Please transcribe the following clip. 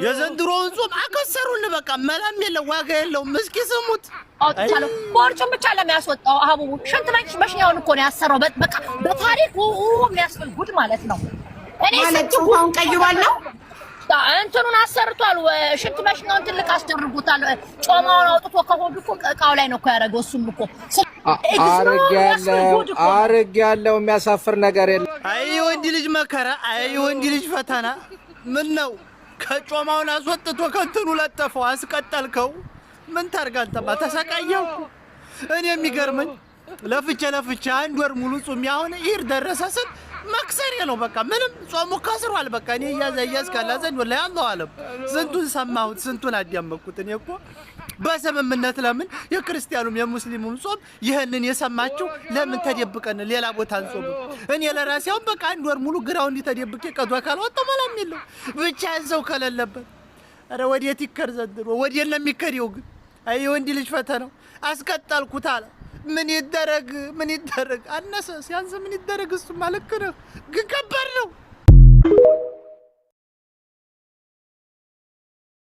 የዘንድሮውን ጾም አከሰሩን በቃ መላም የለው ዋጋ የለው ምስኪ ስሙት አውጣለው ቦርጩን ብቻ ለሚያስወጣው አቡ ሽንት መሽኛውን እኮ ነው ያሰራው በቃ በታሪክ የሚያስብል ጉድ ማለት ነው እኔ ሰጥቷውን ቀይሯል ነው እንትኑን አሰርቷል ሽንት መሽኛውን ትልቅ አስደርጉታል ጮማውን አውጥቶ ከሆዱ እኮ እቃው ላይ ነው እኮ ያደረገው እሱም እኮ አርግ ያለው የሚያሳፍር ነገር የለም አይ ወንድ ልጅ መከራ አይ ወንድ ልጅ ፈተና ምን ነው ከጮማውን አስወጥቶ ከንትኑ ለጠፈው አስቀጠልከው ምን ታርጋንተማ ተሰቃየው እኔ የሚገርመኝ ለፍቼ አንድ ወር ሙሉ ጾም ያሆነ ይር ደረሰስን መክሰሪያ ነው በቃ ምንም ጾሙ ከስሯል በቃ እኔ ያዝካላ ዘንድ ወላሂ አላህ አለም ስንቱን ሰማሁት ስንቱን አዲያመኩት እኔ እኮ በሰምምነት ለምን የክርስቲያኑም የሙስሊሙም ጾም ይሄንን የሰማችሁ ለምን ተደብቀን ሌላ ቦታ አንጾም እኔ ለራሴው በቃ አንድ ወር ሙሉ ግራውንድ ተደብቄ ቀዷ ካልወጣው ማለም ይለው ብቻ ሰው ከሌለበት አረ ወዴት ይከር ዘንድሮ ወዴት ለሚከሪው ግን አይ ወንድ ልጅ ፈተናው አስቀጣልኩት አለ ምን ይደረግ አነሰ ሲያንስ ምን ይደረግ እሱ ማለከረ ግን ከባድ ነው